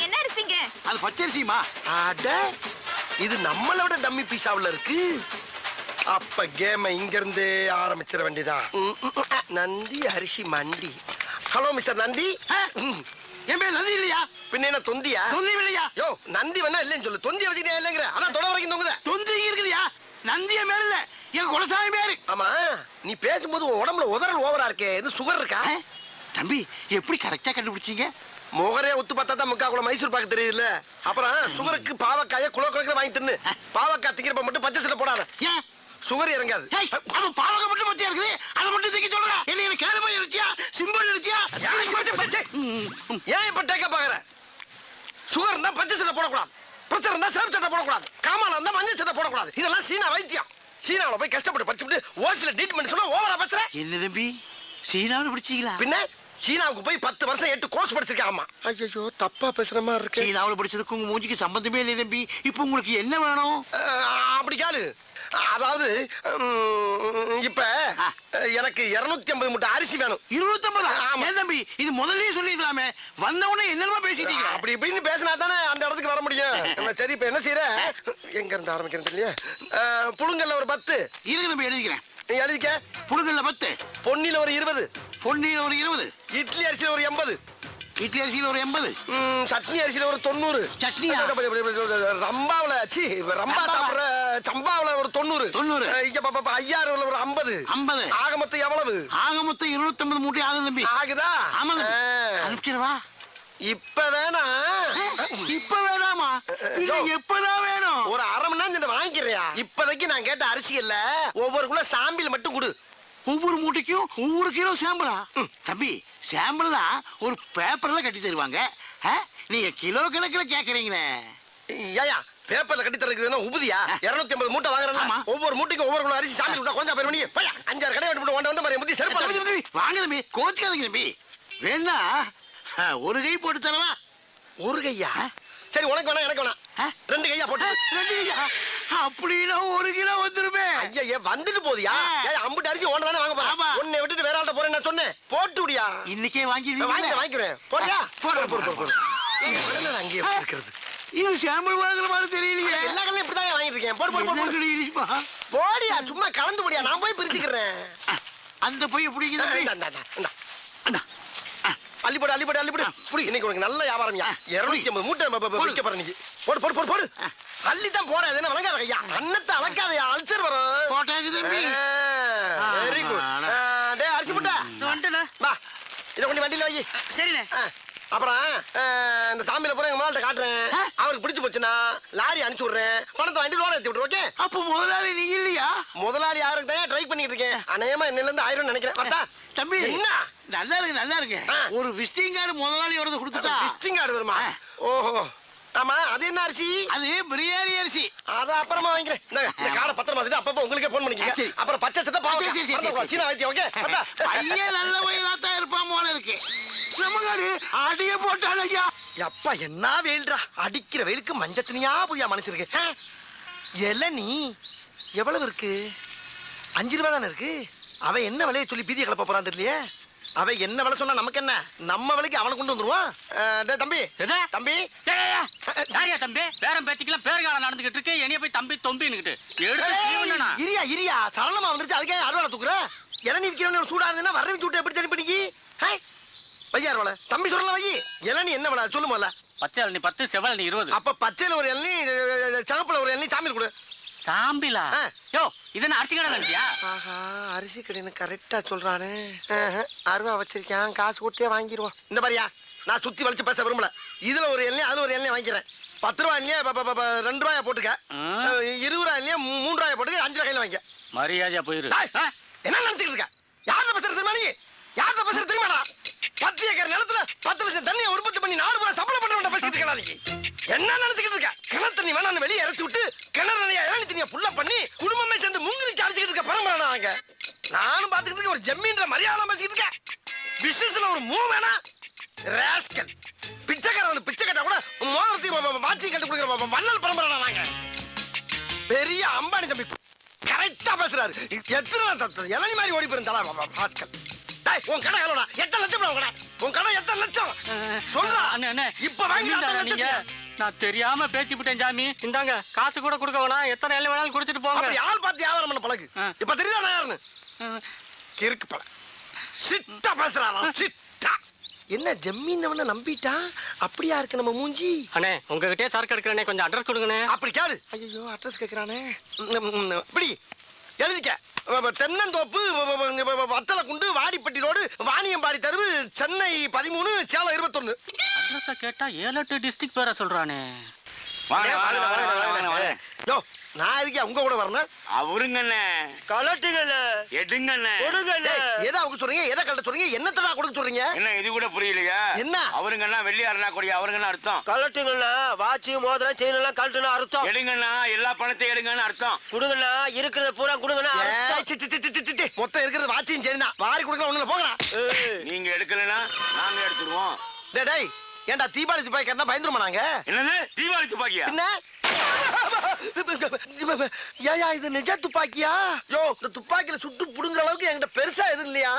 என்ன அரிசிங்க? அது பச்சரிசிமா. அட இது நம்மளோட டம்மி பீஸாவுல இருக்கு. அப்ப கேம இங்க இருந்து ஆரம்பிச்சிட வேண்டியதான். நந்தி அரிசி மண்டி. Hello mister Nandi. என் பேர் நந்தி இல்லையா? பின்ன என்ன தொந்தியா? தொந்தி இல்லையா? யோ நந்தி வேணா இல்லன்னு சொல்லு. தொந்தி வச்சுக்கிட்டே இல்லங்கிற. அதான் தொட வரைக்கும் தொங்குத. தொந்தி இருக்குதுயா. நந்திய பேர் இல்ல, என் குலசாமி பேரு. ஆமா நீ பேசும்போது உன் உடம்புல உதறல் ஓவரா இருக்கே. இது சுகர் இருக்கா? தம்பி எப்படி கரெக்டா கண்டுபிடிச்சீங்க? முகரே ஒத்து பார்த்தா தான் முக்கா குளம் மைசூர் பாக்கு தெரியுதுல்ல. அப்புறம் சுகருக்கு பாவக்காய குலோ குலக்கிற வாங்கி தின்னு. பாவக்காய் திங்கிறப்ப மட்டும் பச்சை சட்டை போடாத. ஏன் சுகர் இறங்காது. அவன் பாவக்காய் மட்டும் பச்சையா இருக்குது, அதை மட்டும் தூக்கி சொல்றா. என்ன கேரமா இருச்சியா, சிம்பிள் இருச்சியா? ஏன் இப்ப டேக்க பாக்குற? சுகர் இருந்தா பச்சை சட்டை போடக்கூடாது, பிரஷர் இருந்தா சேம் சட்டை போடக்கூடாது, காமால இருந்தா மஞ்சள் சட்டை போடக்கூடாது. இதெல்லாம் சீனா வைத்தியம். சீனாவுல போய் கஷ்டப்பட்டு படிச்சுட்டு ஓசில ட்ரீட்மெண்ட் சொன்னா ஓவரா பேசுற. என்ன தம்பி சீனாவில் பிடிச்சீங்களா? பின்ன சீனாவுக்கு போய் 10 வருஷம் 8 கோர்ஸ் படிச்சிருக்கேன். ஆமா. ஐயோ தப்பா பேசுற மாதிரி இருக்கு. சீனாவில் படிச்சதுக்கு உங்க மூஞ்சிக்கு சம்பந்தமே இல்லை தம்பி. இப்போ உங்களுக்கு என்ன வேணும்? அப்படி காலு. அதாவது இப்ப எனக்கு 250 மூட்டை அரிசி வேணும். 250? ஏன் தம்பி இது முதல்லயே சொல்லிக்கலாமே, வந்தவொடனே என்னமா பேசிட்டீங்க? அப்படி இப்படின்னு பேசினா தானே அந்த இடத்துக்கு வர முடியும். சரி இப்ப என்ன செய்யற? எங்க இருந்து ஆரம்பிக்கிறது இல்லையா? புழுங்கல்ல ஒரு 10 இருக்கு தம்பி, எழுதிக்கிறேன். எழுதிக்க. புழுங்கல்ல 10, பொன்னில ஒரு 20, பொன்னியில ஒரு 20, இட்லி அரிசியில ஒரு 80, இட்லி அரிசியில ஒரு 80, சட்னி அரிசியில ஒரு 90, சட்னியா? ரம்பாவுல ரம்பா சாப்பிடுற சம்பாவுல ஒரு 90, 90, இங்க ஐயாறுல ஒரு 50, 50. ஆக மொத்தம் எவ்வளவு? ஆக மொத்தம் 250 மூட்டை ஆகுது தம்பி. ஆகுதா? ஆமா அனுப்பிச்சிடவா? இப்ப வேணா. இப்ப வேணாமா? எப்பதான் வேணும்? ஒரு அரை மணி நேரம் வாங்கிக்கிறியா? இப்போதைக்கு நான் கேட்ட அரிசி இல்ல, ஒவ்வொரு கிலோ சாம்பிள் மட்டும் கொடு. ஒவ்வொரு மூட்டைக்கும் ஒவ்வொரு கிலோ சாம்பிளா? தம்பி சாம்பிள்னா ஒரு பேப்பர்ல கட்டி தருவாங்க, நீங்க கிலோ கணக்குல கேக்குறீங்களே. ஏயா பேப்பர்ல கட்டி தருக்குதுன்னா உபதியா? 250 மூட்டை வாங்குறேன்னா ஒவ்வொரு மூட்டைக்கும் ஒவ்வொரு கிலோ அரிசி சாம்பிள் கொடுத்தா கொஞ்சம் பேர் பண்ணி 5-6 கடை விட்டு வந்து மாதிரி முத்தி செருப்பு வாங்க தம்பி, கோச்சிக்காதீங்க தம்பி. வேணா ஒரு கை போட்டு தரவா? ஒரு கையா? சரி உனக்கு வேணா எனக்கு வேணா 2 கையா போட்டு. 2 கையா? அப்படின்னா 1 கிலோ வந்துருமே. ஐயா வந்துட்டு போதியா? அம்புட்டு அரிசி ஒண்ணு தானே வாங்க போறேன். உன்னை விட்டுட்டு வேற ஆள்கிட்ட போறேன் நான் சொன்னேன். போட்டு விடியா? இன்னைக்கே வாங்கிக்கிறேன். போறியா? போடு. அங்கேயே இருக்கிறது. இது சாம்பிள் வாங்குற மாதிரி தெரியலையே. எல்லா கடையிலும் இப்படிதான் வாங்கிட்டு இருக்கேன். போடு. போடியா சும்மா கலந்து போடியா, நான் போய் பிரிச்சுக்கிறேன். அந்த போய் பிடிக்குது. அள்ளிப்போடு. இன்னைக்கு உனக்கு நல்ல வியாபாரம்யா. 250 மூட்டை விற்க போற நீ. போடு. அள்ளித்தான் போற. என்ன வழங்காத ஐயா, அன்னத்தை அளக்காதயா, அல்சர் வரும். போட்டாச்சு தம்பி. Very good. டேய் அரிசி முட்டை வந்துட்டேண்ணே. வா, இதை கொண்டு வண்டியில வை. சரிண்ணே. அப்புறம் இந்த சாமியில போற எங்க மால்ட்ட காட்டுறேன். அவருக்கு பிடிச்சு போச்சுன்னா லாரி அனுப்பிச்சு விடுறேன். பணத்தை வண்டி லோட ஏத்தி விட்டுரு. ஓகே? அப்ப முதலாளி நீங்க இல்லையா? முதலாளி யாருக்கு தான் ட்ரை பண்ணிட்டு இருக்கேன். அநேகமா என்னல இருந்து 1000 நினைக்கிறேன். வரட்டா தம்பி? என்ன நல்லா இருக்கு. ஒரு விசிட்டிங் கார்டு முதலாளி வரது கொடுத்துட்டா. விசிட்டிங் கார்டு வருமா? ஓஹோ ஆமா. அது என்ன அரிசி? அது பிரியாணி அரிசி. அத அப்புறமா வாங்கிக்கிறேன். இந்த கார்டை பத்திரமா வச்சுட்டு அப்பப்போ உங்களுக்கே போன் பண்ணிக்கங்க. அப்புறம் பச்சை சட்டை பாவம் சீனா வைத்தியம். ஓகே? பையன் நல்ல வயலாத்தான் இருப்பான் போல இருக்கு. நமக்காரு அடிய போட்டான் ஐயா. அப்பா என்ன வெயில்டா, அடிக்கிற வெயிலுக்கு மஞ்சள் தனியா புதியா மனுச்சிருக்கு. இளநீ எவ்வளவு இருக்கு? 5 ரூபா தானே இருக்கு. அவன் என்ன விலையை சொல்லி பீதியை கிளப்ப போறான் தெரியலையே. அவன் என்ன விலை சொன்னா நமக்கு என்ன? நம்ம விலைக்கு அவனை கொண்டு வந்துருவான். தம்பி தம்பி யாரியா தம்பி? பேரம் பேத்திக்கலாம் பேர்காலம் நடந்துகிட்டு இருக்கு. என்னைய போய் தம்பி தொம்பின்னுகிட்டு இரியா சரளமா வந்துருச்சு. அதுக்கே அறுவாலை தூக்குற. இளநீ விற்கிறவன் சூடா இருந்தா வரவி சூட்டை எப்படி சரி பண்ணிக்கி? வையார் வலை தம்பி சொல்லல வை. இளநீ என்ன விலை சொல்லுமோல? பச்சை இளநீ 10, செவ்வளநீ 20. அப்ப பச்சையில ஒரு இளநீ, சிவப்புல ஒரு இளநீ சாமியில் கொடு. சாம்பிலா? யோ இதென்ன அரிசி கடை நினைச்சியா? ஆஹா அரிசி கடைன்னு கரெக்டா சொல்றானே. அருவா வச்சிருக்கேன், காசு கொடுத்தே வாங்கிடுவோம். இந்த மாதிரியா நான் சுத்தி வளைச்சு பேச விரும்பல. இதுல ஒரு எண்ணெய் அதுல ஒரு எண்ணெய் வாங்கிக்கிறேன். 10 ரூபாய் இல்லையா 2 ரூபாயா போட்டுக்க. 20 ரூபாய் இல்லையா 3 ரூபாயா போட்டுக்க. 5 ரூபாய் கையில வாங்கிக்க. மரியாதையா போயிரு. என்ன நினைச்சுட்டு இருக்க? யார்கிட்ட பேசுறது தெரியுமா நீ? யார்கிட்ட பேசுறது தெரியுமாடா? 10 ஏக்கர் நிலத்துல 10 லட்சம் தண்ணியை உற்பத்தி பண்ணி 4 ரூபாய் சப்ளை பண்றவன் பேசிட்டு இருக்கா நீ? என்ன நினைச்சுக்கிட்டு இருக்க? கிணறு தண்ணி வேணான்னு வெளியே இறச்சி விட்டு கிணறு நிறைய இளநீ தண்ணியை புள்ள பண்ணி குடும்பமே சேர்ந்து முங்கிலிச்சு அடிச்சுக்கிட்டு இருக்க பரம்பரை நாங்க. நானும் பாத்துக்கிட்டு ஒரு ஜம்மீன்ற மரியாதை பேசிக்கிட்டு இருக்கேன். பிசினஸ்ல ஒரு மூவ் வேணா ராஸ்கல். பிச்சைக்காரன் பிச்சை கட்டா கூட மோதிரத்தையும் வாட்சியும் கட்டு கொடுக்குற வள்ளல் பரம்பரை நாங்க. பெரிய அம்பானி தம்பி. கரெக்டா பேசுறாரு. எத்தனை இளநி மாதிரி ஓடி போயிருந்தா பாஸ்கர். டேய் உன் கடை எவ்வளோடா? 8 லட்சம் உன் கடை. உன் கடை 8 லட்சம் சொல்றா. அண்ணே இப்ப வாங்கி நீங்க நான் தெரியாம பேச்சு விட்டேன் சாமி. இந்தாங்க காசு கூட கொடுக்க வேணாம், எத்தனை எல்லாம் வேணாலும் குடிச்சிட்டு போங்க. அப்படி ஆள் பார்த்து வியாபாரம் பண்ண பழகு. இப்ப தெரியுதா நான் யாருன்னு? கிறுக்கு பழ சிட்டா பேசுறாரா சிட்டா. என்ன ஜம்மீன் நம்பிட்டா? அப்படியா இருக்கு நம்ம மூஞ்சி? அண்ணே உங்ககிட்டே சரக்கு எடுக்கிறேனே, கொஞ்சம் அட்ரஸ் கொடுங்கண்ணே. அப்படி கேளு. ஐயோ அட்ரஸ் கேக்குறானே. இப்படி எழுதிக்க. தென்னந்தோப்பு, வத்தல குண்டு, வாடிப்பட்டி ரோடு, வாணியம்பாடி தெருவு, சென்னை 13, சேலம் 21. அட்ரஸ கேட்டா 7-8 டிஸ்ட்ரிக்ட் பேரை சொல்றானே. யோ நான் எதுக்கு உங்க கூட வரணும்? அவருங்கண்ணே கலட்டுங்கண்ணே, எடுங்கண்ணே கொடுங்கண்ணே. எதை அவங்க சொல்றீங்க? எதை கலட்ட சொல்றீங்க? என்னத்தடா கொடுக்க சொல்றீங்க? என்ன இது கூட புரியலையா? என்ன அவருங்கண்ணா வெள்ளியாருனா கொடி அவருங்கண்ணா அர்த்தம். கலட்டுங்கண்ணா, வாட்சி மோதிரம் செயின் எல்லாம் கலட்டுனா அர்த்தம். எடுங்கண்ணா, எல்லா பணத்தையும் எடுங்கன்னு அர்த்தம். குடுங்கண்ணா, இருக்கிறத பூரா குடுங்கண்ணா. மொத்தம் இருக்கிறது வாட்சியும் சரிண்ணா. வாரி கொடுக்கலாம் ஒண்ணுல போங்கண்ணா. நீங்க எடுக்கலன்னா நாங்க எடுத்துருவோம். டேய் ஏன்டா தீபாவளி துப்பாக்கி கட்டினா பயந்துருமா நாங்க? என்னது தீபாவளி துப்பாக்கியா? என்ன ஏயா இது நிஜ துப்பாக்கியா? யோ இந்த துப்பாக்கியில சுட்டு புடுங்குற அளவுக்கு என்கிட்ட பெருசா எதுவும் இல்லையா?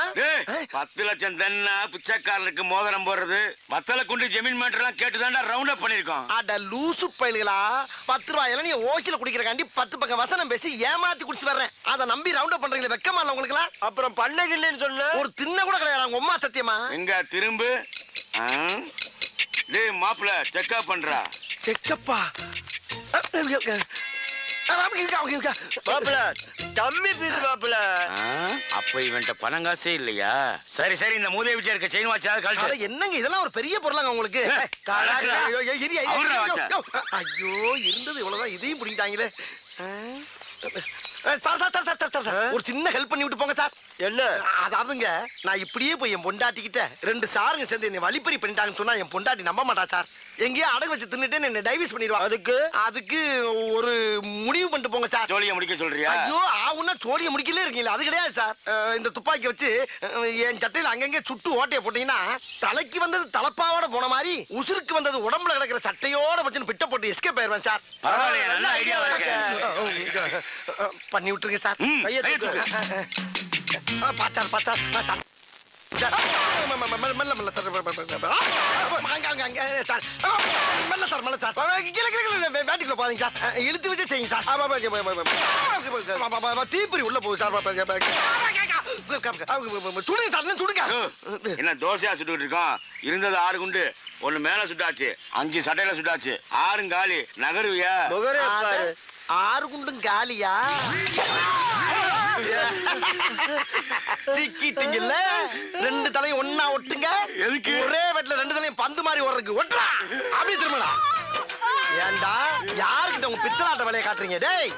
10 லட்சம் தன்னா பிச்சைக்காரனுக்கு மோதிரம் போடுறது, வத்தல குண்டு ஜமீன் மேட்டர்லாம் கேட்டுதான்டா ரவுண்ட் அப் பண்ணிருக்கோம். அட லூசு பயில்களா, 10 ரூபாய் இளநீ ஓசில குடிக்கிறக்காண்டி 10 பக்கம் வசனம் பேசி ஏமாத்தி குடிச்சு வர்றேன். அதை நம்பி ரவுண்ட் அப் பண்றீங்களே, வெக்கமா இல்ல உங்களுக்கு எல்லாம்? அப்புறம் பண்ணகில்லைன்னு சொன்ன ஒரு தின்ன கூட கிடையாது உங்க அம்மா சத்தியமா. எங்க திரும்பு. டேய் மாப்ள செக்அப் பண்றா. செக்கப்பா மாப்பிள கம்மி பீஸ் மாப்பிள. அப்ப இவன்ட்ட பணம் காசே இல்லையா? சரி சரி, இந்த மூதேவி வீட்டுல இருக்க செயின் வாட்சாவது கழட்டு. என்னங்க இதெல்லாம் ஒரு பெரிய பொருளாங்க உங்களுக்கு? ஐயோ இருந்தது இவ்வளவுதான், இதையும் பிடிக்கிட்டாங்களே. ஒரு சின்ன ஹெல்ப் பண்ணி விட்டு போங்க சார். என்ன? அதாவதுங்க நான் இப்படியே போய் என் பொண்டாட்டிக்கிட்ட 2 சாருங்க சேர்ந்து என்னை வழிப்பறி பண்ணிட்டாங்கன்னு சொன்னா என் பொண்டாட்டி நம்ப மாட்டா சார். எங்கேயோ அடகு வச்சு தின்னுட்டு என்ன டைவர்ஸ் பண்ணிடுவா. அதுக்கு ஒரு முடிவு பண்ணிட்டு போங்க சார். ஜோலியை முடிக்க சொல்றியா? ஐயோ ஆவுன்னா ஜோலியை முடிக்கலே இருக்கீங்களா? அது கிடையாது சார். இந்த துப்பாக்கி வச்சு என் சட்டையில அங்கங்க சுட்டு ஓட்டையை போட்டீங்கன்னா தலைக்கு வந்தது தலப்பாவோட போன மாதிரி உசுருக்கு வந்தது உடம்புல கிடக்கிற சட்டையோட வச்சு பிட்ட போட்டு எஸ்கேப் ஆயிருவேன் சார். பரவாயில்லையா, நல்ல ஐடியாவா இருக்கு. பண்ணி விட்டுருங்க சார். பாச்சார் பாச்சார் பாச்சார் மெல்ல மெல்ல சார். மெல்ல சார் மெல்ல சார். வேட்டிக்குள்ள போறீங்க சார். இழுத்து வச்சு செய்யுங்க சார். தீப்பொறி உள்ள போகுது சார். சுடுங்க சார், சுடுங்க. என்ன தோசையா சுட்டுக்கிட்டு இருக்கோம்? இருந்தது 6 குண்டு, 1 மேல சுட்டாச்சு, 5 சட்டையில சுட்டாச்சு, 6 காலி. நகருவியா? 6 குண்டும் காலியா? சிக்கிட்டீங்கல்ல. 2 தலையும் ஒன்னா ஒட்டுங்க. எதுக்கு? ஒரே வெட்ல 2 தலையும் பந்து மாதிரி ஓடுறதுக்கு. ஒட்டுறா அப்படியே திரும்படா. ஏண்டா யாருக்கிட்ட உங்க பித்தலாட்ட வேலையை காட்டுறீங்க? டேய்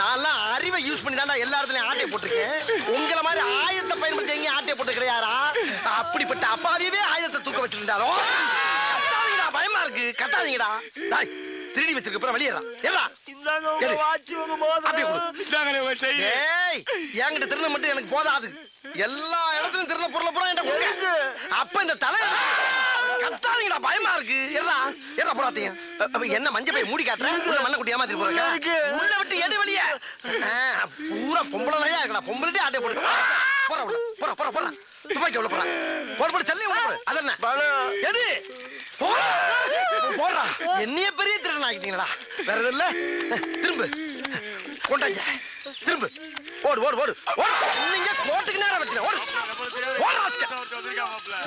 நான்லாம் அறிவை யூஸ் பண்ணி தான்டா எல்லா இடத்துலயும் ஆட்டையை போட்டிருக்கேன். உங்களை மாதிரி ஆயுதத்தை பயன்படுத்தி எங்கேயும் ஆட்டையை போட்டு கிடையாரா? அப்படிப்பட்ட அப்பாவியவே ஆயுதத்தை தூக்க வச்சிருந்தாரோ. பயமா இருக்கு, கட்டாதீங்கடா. திருடி வச்சிருக்க அப்புறம் வெளியேறா. என்கிட்ட திருட மட்டும் எனக்கு போதாது, எல்லா இடத்துலயும் திருட பொருளை பூரா என்கிட்ட கொடுங்க. அப்ப இந்த தலை கத்தாதீங்கடா, பயமா இருக்கு. எல்லாம் போறாதீங்க. என்ன மஞ்சள் போய் மூடி காட்டுறேன், மண்ணை குட்டி ஏமாத்திட்டு போறேன். உள்ள விட்டு எடு வெளியே. பூரா பொம்பளை நிறையா இருக்கா, பொம்பளை ஆட்டை போட்டு போற போற போற போற துப்பாக்கி உள்ள போறான். போற செல்ல உள்ள அது என்ன எது போடுறா. என்னைய பெரிய திருடன் ஆகிட்டீங்களா? வேற எதுவும் இல்ல. திரும்ப கொண்டாங்க, திரும்ப ஓடு ஓடு ஓடு ஓடு. நீங்க கோட்டுக்கு நேரம் வச்சுக்க. ஓடு ஓடு.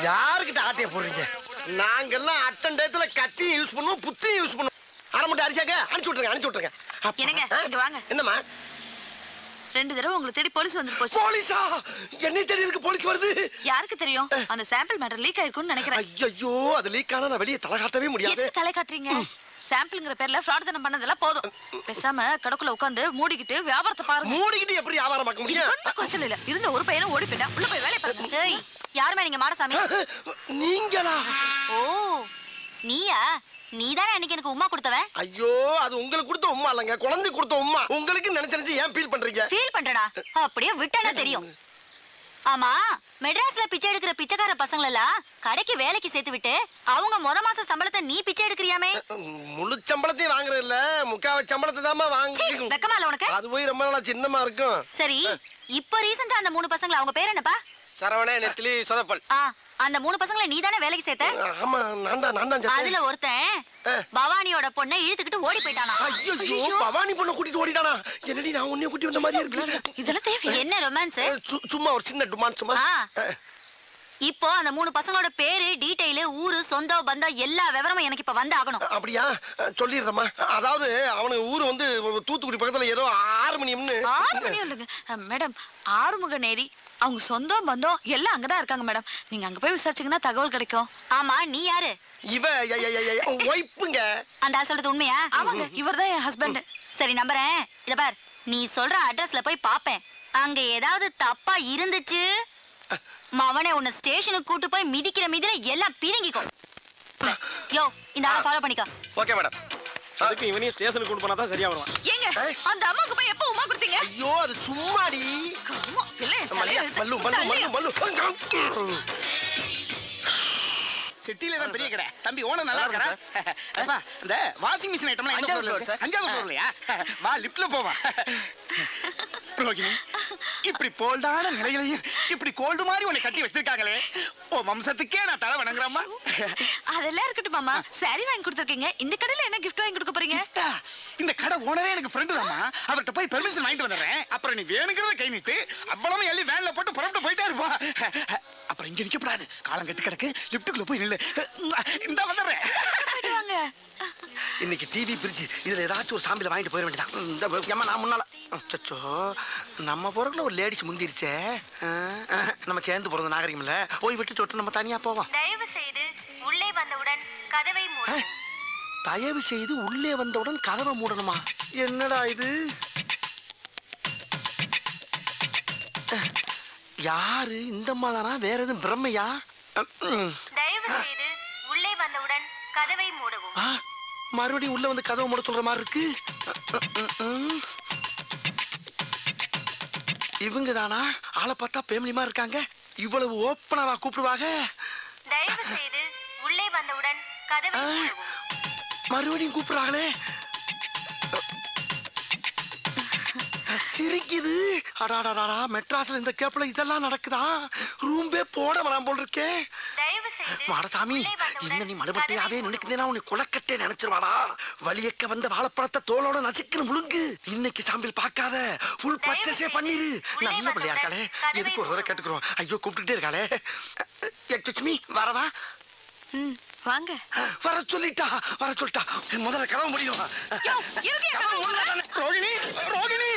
யாருக்கிட்ட ஆட்டைய போடுறீங்க? நாங்கெல்லாம் அட்டன் டயத்துல கத்தியும் யூஸ் பண்ணுவோம், புத்தியும் யூஸ் பண்ணுவோம். அரை மட்டும் அடிச்சாங்க, அனுப்பிச்சு விட்டுருங்க அனுப்பிச்சு விட்டுருங்க. என்னங்க வாங்க. என்னம்மா? 2 தடவை உங்களை தேடி போலீஸ் வந்து போச்சு. போலீஸா? என்னை தேடி இருக்கு போலீஸ் வருது? யாருக்கு தெரியும்? அந்த சாம்பிள் மேட்டர் லீக் ஆயிருக்கும்னு நினைக்கிறேன். ஐயோ அது லீக் ஆனா நான் வெளியே தலை காட்டவே முடியாது. எதுக்கு தலை காட்டுறீங்க? சாம்பிள்ங்கற பேர்ல ஃப்ராட் தனம் பண்ணதெல்லாம் போதும். பேசாம கடக்குள்ள உட்கார்ந்து மூடிக்கிட்டு வியாபாரத்தை பாருங்க. மூடிக்கிட்டு எப்படி வியாபாரம் பார்க்க முடியும்? ஒண்ணும் குறைச்சல் இல்ல. இருந்த ஒரு பையனும் ஓடி போயிட்டான். உள்ள போய் வேலைய பாருங்க. டேய் யாருமே நீங்க மாடசாமி? நீங்களா? ஓ நீயா? நீதானே அன்னைக்கு எனக்கு உம்மா கொடுத்தவன். ஐயோ அது உங்களுக்கு கொடுத்த உம்மா இல்லங்க, குழந்தை கொடுத்த உம்மா. உங்களுக்கு நினைச்சு ஏன் ஃபீல் பண்றீங்க? ஃபீல் பண்றடா, அப்படியே விட்டானே தெரியும். ஆமா, மெட்ராஸ்ல பிச்சை எடுக்கிற பிச்சைக்கார பசங்கள எல்லாம் கடைக்கு வேலைக்கு சேர்த்து விட்டு அவங்க மாச சம்பளத்தை நீ பிச்சை எடுக்கிறியாமே? முழு சம்பளத்தையும் வாங்குறது இல்ல, முக்காவ சம்பளத்தை தாமா வாங்கி. வெக்கமா இல்ல உனக்கு? அது போய் ரொம்ப நாளா சின்னமா இருக்கும். சரி, இப்ப ரீசெண்டா அந்த 3 பசங்கள அவங்க பேர் என்னப்பா? சரவண, நெத்திலி, சொதப்பல். அந்த 3 பசங்களை நீ தானே வேலைக்கு சேர்த்த? ஆமா, நான் தான். அதுல ஒருத்தன் பவானியோட பொண்ணை இழுத்துக்கிட்டு ஓடி போயிட்டானா? ஐயோ, பவானி பொண்ணை கூட்டிட்டு ஓடிட்டானா? என்னடி நான் உன்னைய கூட்டி வந்த மாதிரி இருக்கு. இதெல்லாம் தேவை? என்ன ரொமான்ஸ்? சும்மா ஒரு சின்ன ரொமான்ஸ்மா. இப்போ அந்த 3 பசங்களோட பேரு, டீடைல், ஊரு, சொந்தம், பந்தம் எல்லா விவரமும் எனக்கு இப்ப வந்து ஆகணும். அப்படியா? சொல்லிடுறேம்மா. அதாவது அவனுக்கு ஊரு வந்து தூத்துக்குடி பக்கத்துல ஏதோ ஆறுமணியம்னு. ஆறுமணியம் இல்லைங்க மேடம், ஆறுமுக நேரி. அவங்க சொந்தம் பந்தம் எல்லாம் அங்கதான் இருக்காங்க மேடம். நீங்க அங்க போய் விசாரிச்சீங்கன்னா தகவல் கிடைக்கும். ஆமா, நீ யாரு? இவ ஒய்ஃபுங்க. அந்த ஆள் சொல்றது உண்மையா? ஆமாங்க, இவர்தான் என் ஹஸ்பண்ட். சரி, நம்புறேன். இத பார், நீ சொல்ற அட்ரஸ்ல போய் பாப்பேன். அங்க ஏதாவது தப்பா இருந்துச்சு, மவனே உன்னை ஸ்டேஷனுக்கு கூட்டு போய் மிதிக்கிற எல்லாம் பிரிங்கிக்கோ. யோ, இந்த ஆளை ஃபாலோ பண்ணிக்கோ. Okay madam. அதுக்கு இவனையும் ஸ்டேஷனுக்கு கூட்டு போனா தான் சரியா வருவான். ஏங்க, அந்த அம்மாக்கு போய் எப்ப உமா கொடுத்தீங்க? ஐயோ, அது சும்மாடி. சிட்டில தான் பெரிய கடை. தம்பி ஓனர் நல்லா இருக்கா? அப்பா, இந்த வாஷிங் மிஷின் ஐட்டம்லாம் எந்த ஃப்ளோர்ல இருக்கு? 5வது ஃப்ளோர்லயா? வா, லிஃப்ட்ல போவா. ரோகிணி, இப்படி போல்டான நிலையிலையும் இப்படி கோல்டு மாதிரி உன்னை கட்டி வச்சிருக்காங்களே, ஓ வம்சத்துக்கே நான் தலை வணங்குறேம்மா. அதெல்லாம் இருக்கட்டும் மாமா, சாரி வாங்கி கொடுத்துருக்கீங்க. இந்த கடையில என்ன கிஃப்ட் வாங்கி கொடுக்க போறீங்க? இந்த கடை ஓனரே எனக்கு ஃப்ரெண்டு தாம்மா. அவர்கிட்ட போய் பெர்மிஷன் வாங்கிட்டு வந்துடுறேன். அப்புறம் நீ வேணுங்கிறத கை நீட்டு அவ்வளவு எள்ளி வேன்ல போட்டு புறப்பட்டு போயிட்டே இருப்பா. அப்புறம் இங்க நிக்கப்படாது, காலம் கட்டி கிடக்கு. லிஃப்ட்டுக்குள்ள போய் நில்லு. இந்த வந்துடுறேன். இன்னைக்கு டிவி பிரிட்ஜ் இதுல ஏதாச்சும் ஒரு சாம்பில வாங்கிட்டு போயிட வேண்டியதான். இந்த ஏமா நான் முன்னால சச்சோ, நம்ம போறதுல ஒரு லேடிஸ் முந்திருச்சே. நம்ம சேர்ந்து போறது நாகரிகம் இல்ல. போய் விட்டு தொட்டு நம்ம தனியா போவோம். தயவு செய்து உள்ளே வந்தவுடன் கதவை மூடு. தயவு செய்து உள்ளே வந்தவுடன் கதவை மூடணுமா? என்னடா இது? யாரு இந்த அம்மாதானா? வேற எதுவும் பிரம்மையா? தயவு செய்து உள்ளே வந்தவுடன் கதவை மூடவும். மறுபடியும் உள்ள வந்து கதவை மூட சொல்ற மாதிரி இருக்கு. இவங்க தானா? ஆளை பார்த்தா பேமிலிமா இருக்காங்க. இவ்வளவு ஓப்பனாவா கூப்பிடுவாங்க? தயவு செய்து உள்ளே வந்தவுடன் கதவை மூடவும். மறுபடியும் கூப்பிடுறாங்களே. சிரிக்குது. அடாடாடா, மெட்ராஸ்ல இந்த கேப்ல இதெல்லாம் நடக்குதா? ரூம்பே போட வேணாம் போல் இருக்கே. மாடசாமி, இன்னும் நீ மறுபடியாவே நினைக்கிறேன்னா உன்னை குளக்கட்டே நினைச்சிருவாடா. வலியக்க வந்த வாழைப்பழத்தை தோலோட நசுக்குன்னு முழுங்கு. இன்னைக்கு சாம்பிள் பார்க்காத, ஃபுல் பர்ச்சேஸே பண்ணிரு. நல்ல பிள்ளையா இருக்காளே, எதுக்கு ஒரு தடவை கேட்டுக்கிறோம். ஐயோ, கூப்பிட்டுட்டே இருக்காளே. லட்சுமி, வரவா? வாங்க. வர சொல்லிட்டா. முதல்ல கதவு முடியும். ரோகிணி, ரோகிணி,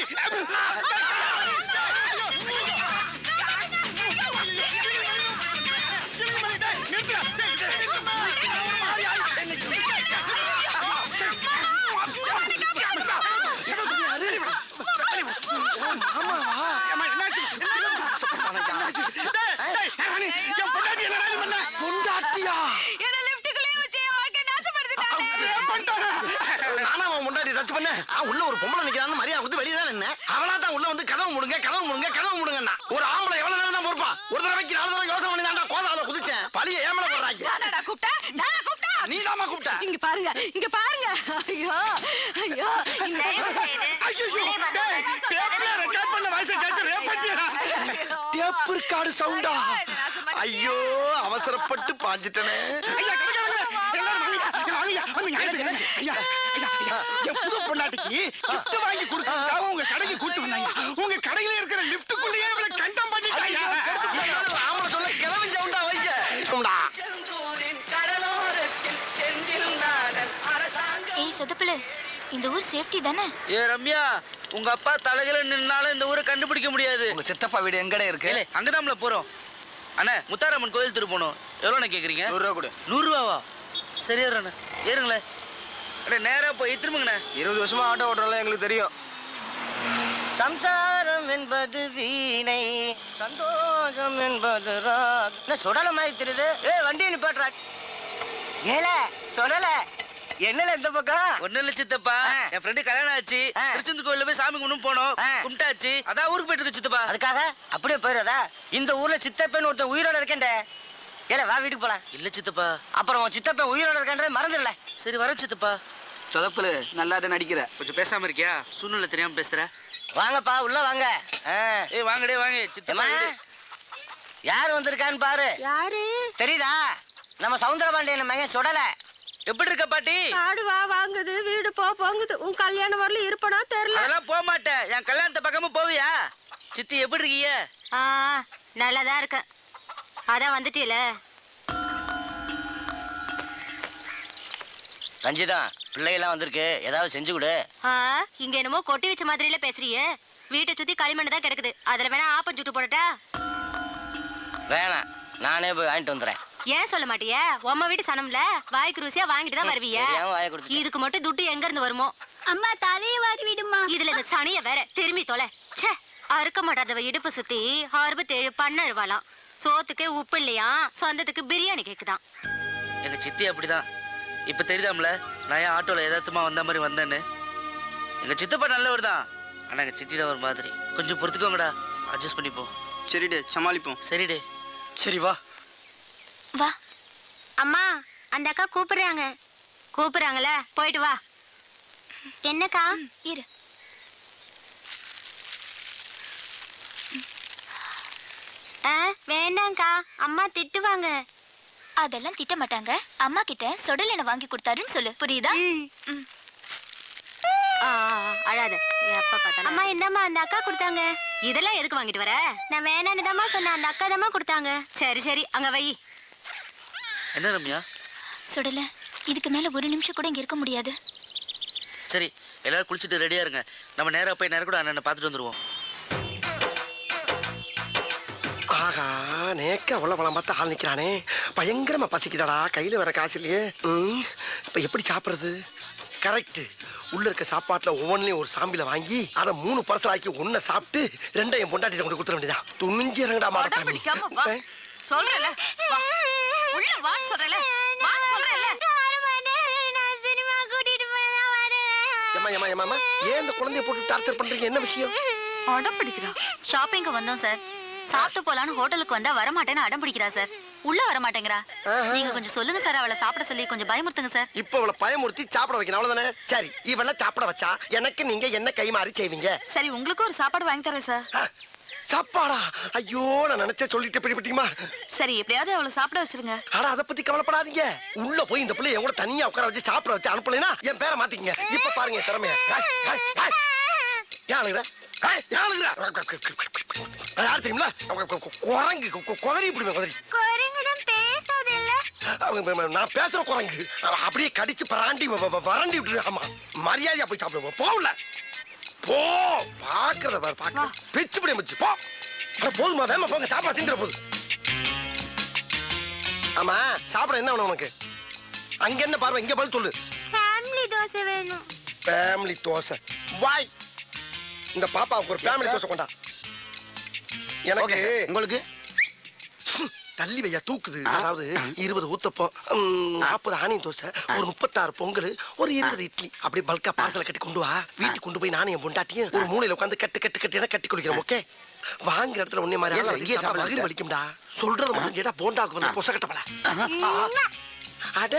உள்ள ஒரு பொம்பளை நிக்கிறான்னு மரியாதை கொடுத்து வெளியே தான் நின்ன. அவளா தான் உள்ள வந்து கதவு முடுங்கன்னா ஒரு ஆம்பளை எவ்வளவு நேரம் தான் பொறுப்பா? ஒரு தடவைக்கு 4 தடவை யோசனை பண்ணி தான் கோதால குதிச்சேன். பழிய ஏமல போடுறாங்க. நீ தாமா கூப்பிட்ட? இங்க பாருங்க. ஐயோ ஐயோ, ரெக்கார்ட் பண்ண வாய்ஸ் கேட்டு டேப் ரெக்கார்ட் சவுண்டா? ஐயோ, அவசரப்பட்டு பாஞ்சிட்டனே. புது பொண்டாட்டிக்கு லிஃப்ட் வாங்கி கொடுத்தா உங்க கடைக்கு கூட்டு வந்தாங்க. உங்க கடையில இருக்கிற லிஃப்ட்டுக்குள்ளேயே இவளை கண்டம் பண்ணிட்டாங்க. அவங்கள சொல்ல கிளம்பி சவுண்டா வைக்க. ஏய் சொதப்பல, இந்த ஊர் சேஃப்டி தானே? ஏ ரம்யா, உங்க அப்பா தலையில நின்னாலும் இந்த ஊரை கண்டுபிடிக்க முடியாது. உங்க சித்தப்பா வீடு எங்கடே இருக்கு? அங்கதான்ல போறோம். அண்ணா, முத்தாரம்மன் கோயில் திரு போனோம். எவ்வளோண்ணே கேக்குறீங்க? 100 ரூபா கொடு. 100 ரூபாவா? சரியா ஏறுங்களேன். அண்ணே, நேரா போய் திரும்புங்கண்ணே. 20 வருஷமா ஆட்டோ ஓட்டுறோம்ல, எங்களுக்கு தெரியும். சம்சாரம் என்பது வீணை, சந்தோஷம் என்பது ராக். என்ன சுடல மாதிரி தெரியுது? வண்டியை நிப்பாட்டுறா. ஏல சுடல என்னல இந்த பக்கம் ஒண்ணு இல்ல சித்தப்பா, என் ஃப்ரெண்டு கல்யாணம் ஆச்சு. திருச்செந்தூர் கோயில்ல போய் சாமி கும்பிட்டு போனோம். கும்பிட்டாச்சு, அதான் ஊருக்கு போயிட்டு இருக்கு சித்தப்பா. அதுக்காக அப்படியே போயிடுறதா? இந்த ஊர்ல சித்தப்பன் ஒருத்தன் உயிரோட இருக்கேன்டே. ஏல வா வீட்டுக்கு போலாம். இல்ல சித்தப்பா. அப்புறம் உன் சித்தப்பன் உயிரோட இருக்கேன்றதை மறந்துடல. சரி வர சித்தப்பா. சொதப்புல நல்லா தான் நடிக்கிற. கொஞ்சம் பேசாம இருக்கியா? சூழ்நிலை தெரியாம பேசுற. வாங்கப்பா உள்ள வாங்க. ஏய் வாங்கடே வாங்க சித்தப்பா. யார் வந்திருக்கான்னு பாரு. யாரு தெரியுதா? நம்ம சவுந்தரபாண்டியன் மகன் சுடல. எப்படி இருக்க பாட்டி? ஆடு வா வாங்குது, வீடு போங்குது. உன் கல்யாணம் வரல இருப்பனா தெரியல. அதெல்லாம் போக மாட்டேன். என் கல்யாணத்தை பக்கமும் போவியா? சித்தி எப்படி இருக்கீங்க? நல்லாதான் இருக்க. அதான் வந்துட்டீல. ரஞ்சிதா பிள்ளைகள்லாம் வந்திருக்கு, ஏதாவது செஞ்சு கொடு. இங்க என்னமோ கொட்டி வச்ச மாதிரில பேசுறியே. வீட்டை சுத்தி களிமண் தான் கிடக்குது. அதுல வேணா ஆப்பம் சுட்டு போடட்டா? வேணாம், நானே போய் வாங்கிட்டு வந்துடுறேன். ஏன் சொல்ல மாட்டியா? உம்ம வீட்டு சனம்ல வாய்க்கு ருசியா வாங்கிட்டு தான் வருவிய. இதுக்கு மட்டும் துட்டு எங்க இருந்து வருமோ? அம்மா தலையை வாரி விடுமா. இதுல இந்த சனிய வேற திரும்பி தொலை. ச்சே, அறுக்க மாட்டாதவ இடுப்பு சுத்தி 67 பண்ண இருவாளாம். சோத்துக்கே உப்பு இல்லையா, சொந்தத்துக்கு பிரியாணி கேக்குதான். எங்க சித்தி அப்படிதான். இப்ப தெரியுதாம்ல நான் ஏன் ஆட்டோல எதார்த்தமா வந்த மாதிரி வந்தேன்னு. எங்க சித்தப்பா நல்லவர் தான், ஆனா எங்க சித்தி தான் ஒரு மாதிரி. கொஞ்சம் பொறுத்துக்கோங்கடா, அட்ஜஸ்ட் பண்ணிப்போம். சரிடே, சமாளிப்போம். சரிடே. சரி வா வா. அம்மா அந்த அக்கா கூப்பிடுறாங்க. கூப்பிடுறாங்கல்ல, போயிட்டு வா. என்னக்கா? இரு. வேண்டாம்க்கா, அம்மா திட்டுவாங்க. அதெல்லாம் திட்ட மாட்டாங்க. அம்மா கிட்ட சொடல் எண்ணெய் வாங்கி கொடுத்தாருன்னு சொல்லு, புரியுதா? அழாத. எப்ப பார்த்தாலும் அம்மா என்னம்மா அந்த அக்கா கொடுத்தாங்க. இதெல்லாம் எதுக்கு வாங்கிட்டு வர? நான் வேணான்னு தாம்மா சொன்னேன். அந்த அக்கா தாம்மா கொடுத்தாங்க. சரி சரி அங்க வை. என்ன ரம்யா? சுடல, இதுக்கு மேல ஒரு நிமிஷம் கூட இங்க இருக்க முடியாது. சரி எல்லாரும் குளிச்சுட்டு ரெடியா இருங்க. நம்ம நேரா போய் நேரம் கூட அண்ணனை பார்த்துட்டு வந்துருவோம். ஆகா, நேக்க அவ்வளவு பழம் பார்த்து ஆள் நிக்கிறானே. பயங்கரமா பசிக்குதாடா, கையில வர காசு இல்லையே. இப்ப எப்படி சாப்பிடுறது? கரெக்ட். உள்ள இருக்க சாப்பாட்டுல ஒவ்வொன்றையும் ஒரு சாம்பில வாங்கி அதை 3 பார்சல் ஆக்கி ஒன்ன சாப்பிட்டு 2 என் பொண்டாட்டி கொண்டு கொடுத்துட வேண்டியதான். துணிஞ்சு இறங்கடா மாட்டேன். சொல்றல உள்ள வா சொல்றல வா சொல்றல. ஏமா ஏன் இந்த குழந்தைய போட்டு டார்ச்சர் பண்றீங்க? என்ன விஷயம்? அடம் பிடிக்கிறா. ஷாப்பிங்க்கு வந்தோம் சார். சாப்பிட்டு போலான்னு ஹோட்டலுக்கு வந்தா வர மாட்டேன்னு அடம் பிடிக்கிறா சார். உள்ள வர மாட்டேங்கிறா. நீங்க கொஞ்சம் சொல்லுங்க சார், அவளை சாப்பிட சொல்லி கொஞ்சம் பயமுறுத்துங்க சார். இப்ப அவளை பயமுறுத்தி சாப்பிட வைக்கணும், அவ்வளவுதானே? சரி, இவள சாப்பிட வச்சா எனக்கு நீங்க என்ன கை மாறி செய்வீங்க? சரி உங்களுக்கு ஒரு சாப்பாடு வாங்கி தரேன் சார். சாப்பாடா? ஐயோ, நான் நினைச்சே சொல்லிட்டு பிடிப்பீங்களா? சரி எப்படியாவது அவளை சாப்பிட வச்சிருங்க. ஆனா அதை பத்தி கவலைப்படாதீங்க. உள்ள போய் இந்த பிள்ளை என் கூட தனியா உட்கார வச்சு சாப்பிட வச்சு அனுப்பலைன்னா என் பேரை மாத்திக்கங்க. இப்ப பாருங்க திறமைய. யார் தெரியுங்களா? குரங்கு குதறி பிடிப்பேன். நான் பேசுற குரங்கு அப்படியே கடிச்சு பராண்டி வறண்டி விட்டு. ஆமா, மரியாதையா போய் சாப்பிடுவோம். போகல போ, பாக்குறத பாரு, பாக்க பிச்சு பிடி வச்சு போ. போதுமா, வேமா போங்க, சாப்பிட திங்கிற போது. ஆமா, சாப்பிட என்ன வேணும் உனக்கு? அங்க என்ன பார்வை, இங்க பதில் சொல்லு. ஃபேமிலி தோசை வேணும். ஃபேமிலி தோசை வாய். இந்த பாப்பாவுக்கு ஒரு ஃபேமிலி தோசை கொண்டா. எனக்கு உங்களுக்கு தள்ளி வையா தூக்குது. அதாவது 20 ஊத்தப்பம், 40 ஆனியன் தோசை, ஒரு 36 பொங்கல், ஒரு 20 இட்லி, அப்படி பல்கா பார்சல கட்டி கொண்டு வா. வீட்டுக்கு கொண்டு போய் நானும் என் பொண்டாட்டியும் ஒரு மூலையில உட்காந்து கட்டு கட்டு கட்டி கட்டி குளிக்கிறோம். ஓகே? வாங்குற இடத்துல ஒன்னே மாதிரி இங்கே சாப்பிட வயிறு வலிக்கும்டா. சொல்றது மட்டும் கேட்டா போண்டாக்கு வந்து பொச கட்டப்பல. அட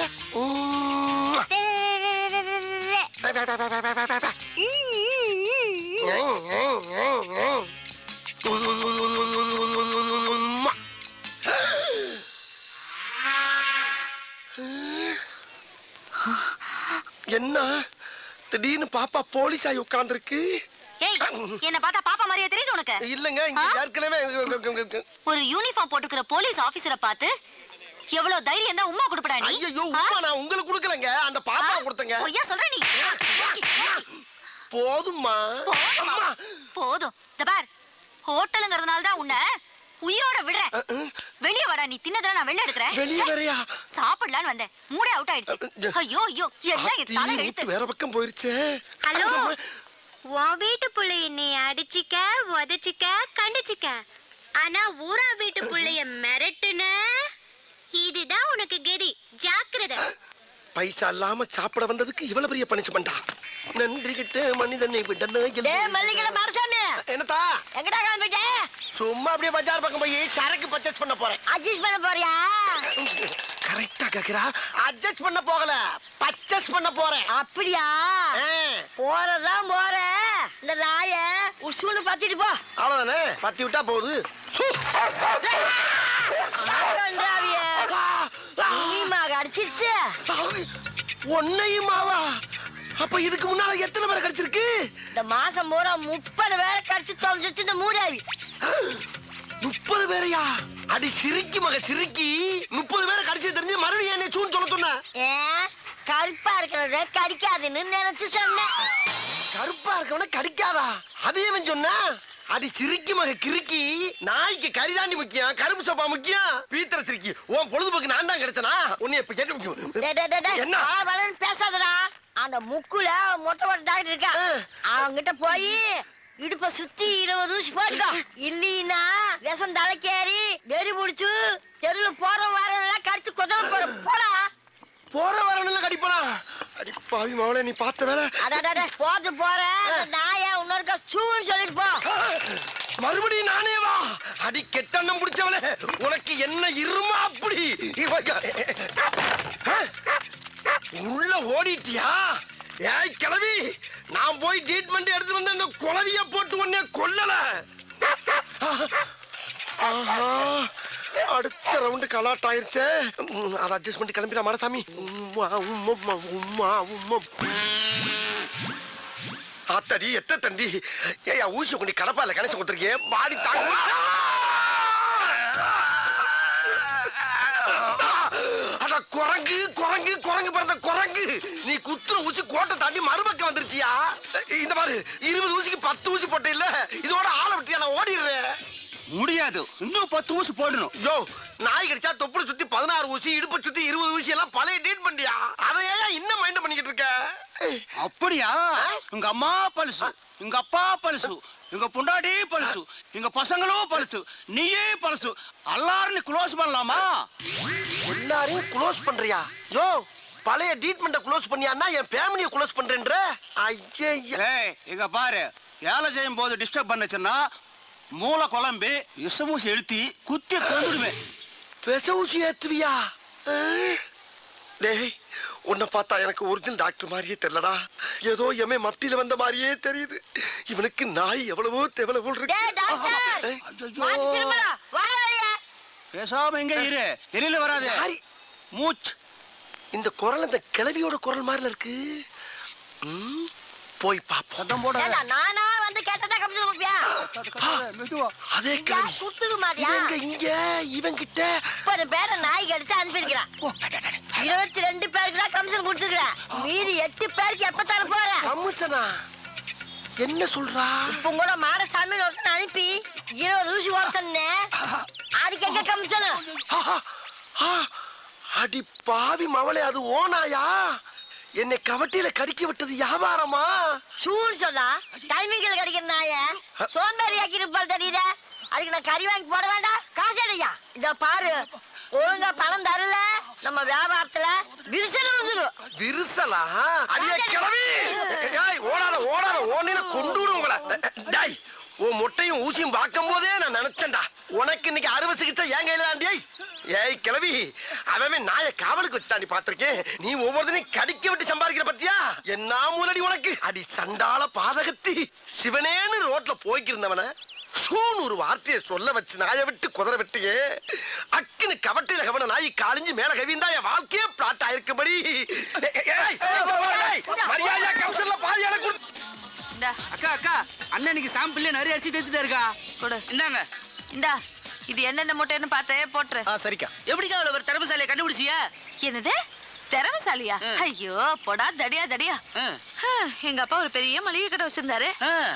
என்ன திடீர்னு பாப்பா போலீஸ் ஆகி உட்கார்ந்துருக்கு? என்ன பார்த்தா பாப்பா மாதிரியே தெரியுது உனக்கு? இல்லங்க, இங்க ஏற்கனவே ஒரு யூனிஃபார்ம் போட்டுக்கிற போலீஸ் ஆபீசரை பார்த்து எவ்வளவு தைரியம் தான் உம்மா கொடுப்படா நீ? ஐயோ, உம்மா நான் உங்களுக்கு கொடுக்கலங்க, அந்த பாப்பா கொடுத்தங்க. ஐயா சொல்ற நீ. போதும்மா. போதும். இந்த பார், ஹோட்டலுங்கிறதுனால தான் உன்னை உயிரோட விடுறேன். வெளிய வாடா, நீ தின்னதா நான் வெளிய எடுக்கறேன். வெளிய வரையா? சாப்பிடலான்னு வந்தேன், மூடே அவுட் ஆயிடுச்சு. ஐயோ ஐயோ, எல்லாம் என் தலை எழுத்து. வேற பக்கம் போயிருச்சே. ஹலோ, உன் வீட்டு புள்ளைய நீ அடிச்சிக்க, உதச்சிக்க, கண்டிச்சிக்க. ஆனா ஊரா வீட்டு புள்ளைய மிரட்டுன, இதுதான் உனக்கு கெதி. ஜாக்கிரதை. பைசா இல்லாம சாப்பிட வந்ததுக்கு இவ்வளவு பெரிய பனிஷ்மெண்டா? நன்றி கிட்ட மனிதனை என்னத்தா எங்கடா கிளம்பிட்ட? சும்மா அப்படியே பஜார் பக்கம் போய் சரக்கு பர்ச்சேஸ் பண்ண போறேன். அட்ஜஸ்ட் பண்ண போறியா? கரெக்டா கேக்குறா. அட்ஜஸ்ட் பண்ண போகல, பர்ச்சேஸ் பண்ண போறேன். அப்படியா? போறதான் போற. இந்த நாய உசுன்னு பத்திட்டு போ. அவ்வளவுதானே, பத்தி விட்டா போகுது. அடிச்சிருச்சு ஒன்னையுமாவா? அப்ப இதுக்கு முன்னால எத்தனை பேரை கடிச்சிருக்கு? இந்த மாசம் பூரா 30 பேரை கடிச்சு தொலைஞ்சிச்சு இந்த மூடாவி. 30 பேரையா? அடி சிரிக்கி மக சிரிக்கி. 30 பேரை கடிச்சு தெரிஞ்சு மறுபடியும் என்ன சூன்னு சொல்ல சொன்ன? கருப்பா இருக்கிறத கடிக்காதுன்னு நினைச்சு சொன்னேன். கருப்பா இருக்கவன கடிக்காதா? அதையே சொன்ன? அடி சிரிக்கி மக கிறுக்கி. நாய்க்கு கரிதாண்டி முக்கியம், கருப்பு சோப்பா முக்கியம். பீத்தர சிரிக்கி. உன் பொழுதுபோக்கு நான் தான் கிடைச்சனா? உன்னை இப்ப கேட்க முக்கியம் என்ன? பேசாதடா. அந்த முக்குல மொட்டை மொட்டை டாக்டர் இருக்கா, அவங்கிட்ட போய் இடுப்ப சுத்தி 20 ஊசி போட்டுக்கோ. இல்லீன்னா விஷம் தலைக்கேறி வெறி முடிச்சு தெருவுல போற வாரம் கடிச்சு கொதவ போடா. போற வரணும்ல கடிப்பனா? அடி பாவி மவளே, நீ பார்த்த வேலை. அடடட போட்டு போற நாய இன்னொருக்கா சூன்னு சொல்லிட்டு போ. மறுபடியும் நானே வா? அடி கெட்டண்ணம் பிடிச்சவளே, உனக்கு என்ன இருமா அப்படி? உள்ள ஓடிட்டியா? ஏய் கிளவி, நான் போய் ட்ரீட்மெண்ட் எடுத்து வந்து அந்த குளவிய போட்டு உன்னை கொல்லல. அடுத்த ரவுண்டு கலாட் ஆயிருச்சே. அதை அட்ஜஸ்ட் பண்ணி கிளம்பிடா மாடசாமி. ஆத்தடி எத்த தண்டி. ஏயா ஊசி கொண்டு கடப்பால கணச்சு கொடுத்துருக்கேன். பாடி தாங்க. குரங்கு குரங்கு குரங்கு பிறந்த குரங்கு. நீ குத்துற ஊசி கோட்டை தாண்டி மறுபக்கம் வந்துருச்சியா? இந்த மாதிரி 20 ஊசிக்கு 10 ஊசி போட்ட இல்ல, இதோட ஆளை விட்டியா? நான் ஓடிடுறேன். முடியாது, இன்னும் 10 ஊசி போடணும். யோ, நாய் கடிச்சா தொப்புளை சுத்தி 16 ஊசி, இடுப்பை சுத்தி 20 ஊசி எல்லாம் பழைய டேட் பண்ணியா? அதையா இன்னும் மைண்ட் பண்ணிக்கிட்டு இருக்க? அப்படியா? உங்க அம்மா பழுசு, உங்க அப்பா பழுசு, உங்க பொண்டாட்டி பழுசு, எங்க பசங்களும் பழுசு, நீயே பழுசு. எல்லாரும் க்ளோஸ் பண்ணலாமா? எல்லாரையும் க்ளோஸ் பண்றியா? யோ, பழைய ட்ரீட்மெண்ட்டை க்ளோஸ் பண்ணியான்னா என் ஃபேமிலியை க்ளோஸ் பண்றேன்ற? ஐயா, இங்க பாரு, வேலை செய்யும் போது டிஸ்டர்ப் பண்ணுச்சுன்னா மூளை குழம்பு விஷமூசி எழுத்தி குத்தி கொண்டுடுவேன். விஷமூசி ஏத்துவியா? டேய், உன்னை பார்த்தா எனக்கு ஒரிஜினல் டாக்டர் மாதிரியே தெரியலடா. ஏதோ எமே மத்தியில வந்த மாதிரியே தெரியுது. இவனுக்கு நாய் எவ்வளவோ தேவல போல் இருக்கு. பேசாம எங்க இரு, வெளியில வராது. மூச்சு. இந்த குரல் அந்த கிழவியோட குரல் மாதிரில இருக்கு. போய் பாப்போம். போட நானா வந்து கேட்டதா கம்பி கொடுப்பியா? அதே கிழவி குடுத்துடு மாட்டியா? இங்க இவன் கிட்ட 30 பேரை நாய் கடிச்சு அனுப்பியிருக்கிறான். 22 பேருக்கு தான் கமிஷன் கொடுத்துருக்கேன். மீதி 8 பேருக்கு எப்ப தர போற? கமிஷனா? என்ன சொல்றா? இப்ப கூட மாடசாமி ஒருத்தன் அனுப்பி 20 ஊசி ஓட்டனே. அதுக்கு எங்க கமிஷன்? அடி பாவி மவளே, அது ஓனாயா? என்னை கவட்டியில கடிக்க விட்டது வியாபாரமா? சூர் சொல்லா டைமிங்ல கடிக்கிற நாய சோம்பேறி ஆக்கி இருப்பாள் தெரியுத. அதுக்கு நான் கறி வாங்கி போட வேண்டாம்? காசு இல்லையா? இத பாரு, ஒழுங்கா பணம் தரல நம்ம வியாபாரத்துல விரிசல் வந்துடும். விரிசலா? அடியே கிளவி, ஓடாத ஓடாத, ஓனில கொண்டு விடும் உங்களை. டாய், உன் முட்டையும் ஊசியும் பார்க்கும் போதே நான் நினைச்சேன்டா, உனக்கு இன்னைக்கு அறுவை சிகிச்சை ஏன் கையில தாண்டியை? ஏய் கிளவி, அவன் நாயை காவலுக்கு வச்சு தாண்டி பாத்திருக்கேன். நீ ஒவ்வொருத்தனையும் கடிக்க விட்டு சம்பாதிக்கிற பத்தியா? என்ன மூலடி உனக்கு? அடி சண்டால பாதகத்தி. சிவனேன்னு ரோட்ல போய்க்கிருந்தவன சூன்னு ஒரு வார்த்தையை சொல்ல வச்சு நாயை விட்டு குதிரை விட்டியே. அக்குன்னு கவட்டையில கவன நாய் காலிஞ்சு மேல கவிந்தா என் வாழ்க்கையே பிளாட் ஆயிருக்கும்படி. மரியாதையா கமிஷன்ல பாதியான கொடு. அக்கா அக்கா, அண்ணனுக்கு சாம்பிள்ல நிறைய அரிசி தேய்ச்சிட்டே இருக்கா. கொடு. இந்தாங்க. இந்தா, இது என்னென்ன மூட்டைன்னு பார்த்தே போட்டுரு. சரிக்கா. எப்படிக்கா அவ்வளவு ஒரு திறமைசாலியை கண்டுபிடிச்சியா? என்னது திறமைசாலியா? ஐயோ போடா தடியா தடியா. எங்க அப்பா ஒரு பெரிய மளிகை கடை வச்சிருந்தாரு.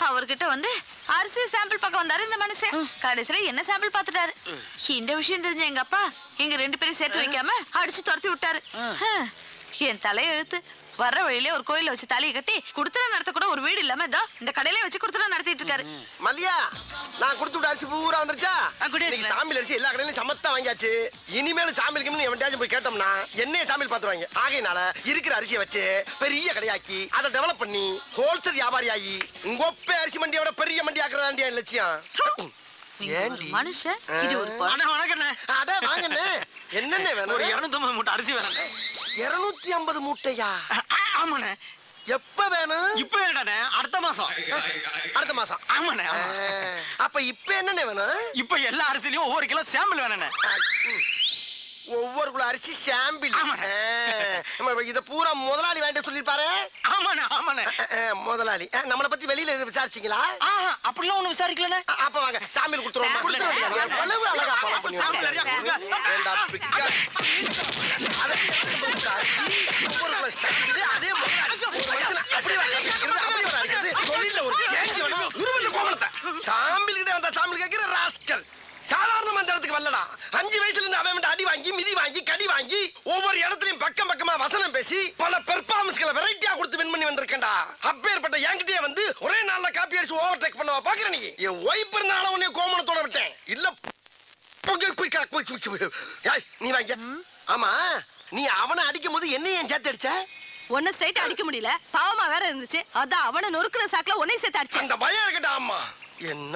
அவர்கிட்ட வந்து அரிசி சாம்பிள் பக்கம் வந்தாரு இந்த மனுஷன். கடைசியில என்ன சாம்பிள் பாத்துட்டாரு. இந்த விஷயம் தெரிஞ்ச எங்க அப்பா எங்க 2 பேரும் சேர்த்து வைக்காம அடிச்சு துரத்தி விட்டாரு. என் தலையெழுத்து. வர்ற வழியிலே ஒரு கோயில வச்சு தலையை கட்டி குடுத்தன நடத்த கூட ஒரு வீடு இல்லாம இதோ இந்த கடையிலே வச்சு குடுத்தன நடத்திட்டு இருக்காரு. மல்லியா நான் கொடுத்து விட்ட அரிசி பூரா வந்துருச்சா? சாமியில் அரிசி எல்லா கடையிலும் சமத்தா வாங்கியாச்சு. இனிமேல் சாமிக்கு எவன்டாச்சும் போய் கேட்டோம்னா என்னைய சாமியில் பாத்துருவாங்க. ஆகையினால இருக்கிற அரிசியை வச்சு பெரிய கடையாக்கி அதை டெவலப் பண்ணி ஹோல்சேல் வியாபாரி ஆகி உங்க ஒப்பே அரிசி மண்டியோட பெரிய மண்டி ஆக்குறதாண்டியா லட்சியம். மனுஷன் இது ஒரு என்னென்ன வேணும்? ஒரு 250 மூட்டை அரிசி வேணும். 250 மூட்டையா? ஆமாண்ணே. எப்ப வேணும்? இப்ப வேண்டாண்ணே, அடுத்த மாசம். அடுத்த மாசம்? ஆமாண்ணே. அப்ப இப்ப என்னென்ன வேணும்? இப்ப எல்லா அரிசிலையும் ஒவ்வொரு கிலோ சாம்பிள் வேணுண்ணே. ஒவ்வொரு கிலோ அரிசி சாம்பிள். இத பூரா முதலாளி வேண்டாம் சொல்லிருப்பாரு. ஆமாண்ணே ஆமாண்ணே. முதலாளி நம்மளை பத்தி வெளியில விசாரிச்சீங்களா? அப்படிலாம் ஒண்ணு விசாரிக்கலண்ணே. அப்ப வாங்க சாம்பிள் கொடுத்துருவோம். எவ்வளவு அழகா ஃபாலோ பண்ணுவீங்க. அதே சாம்பிள் கிட்ட வந்தா சாம்பிள் கேட்கிற ராஸ்கல். சாதாரண மந்திரத்துக்கு வரலடா. 5 வயசுல இருந்து அவன் அடி வாங்கி மிதி வாங்கி கடி வாங்கி ஒவ்வொரு இடத்துலயும் பக்கம் பக்கமா வசனம் பேசி பல பெர்ஃபார்மன்ஸ்களை வெரைட்டியா கொடுத்து வின் பண்ணி வந்திருக்கேன்டா. அப்பேற்பட்ட என்கிட்டயே வந்து ஒரே நாள்ல காப்பி அடிச்சு ஓவர் டேக் பண்ணவா பாக்குற நீ? என் ஒய்ஃப் இருந்தாலும் உன்னை கோமணத்தோட விட்டேன். இல்ல நீ வாங்க. ஆமா நீ அவனை அடிக்கும் போது என்ன ஏன் சேர்த்து அடிச்ச? ஒன்னும் ஸ்ட்ரைட்டா அடிக்க முடியல, பாவமா வேற இருந்துச்சு. அதான் அவனை நொறுக்குற சாக்குல ஒன்னையும் சேர்த்து அடிச்சேன். அந்த பயம் இருக்கட்டா. ஆமா என்ன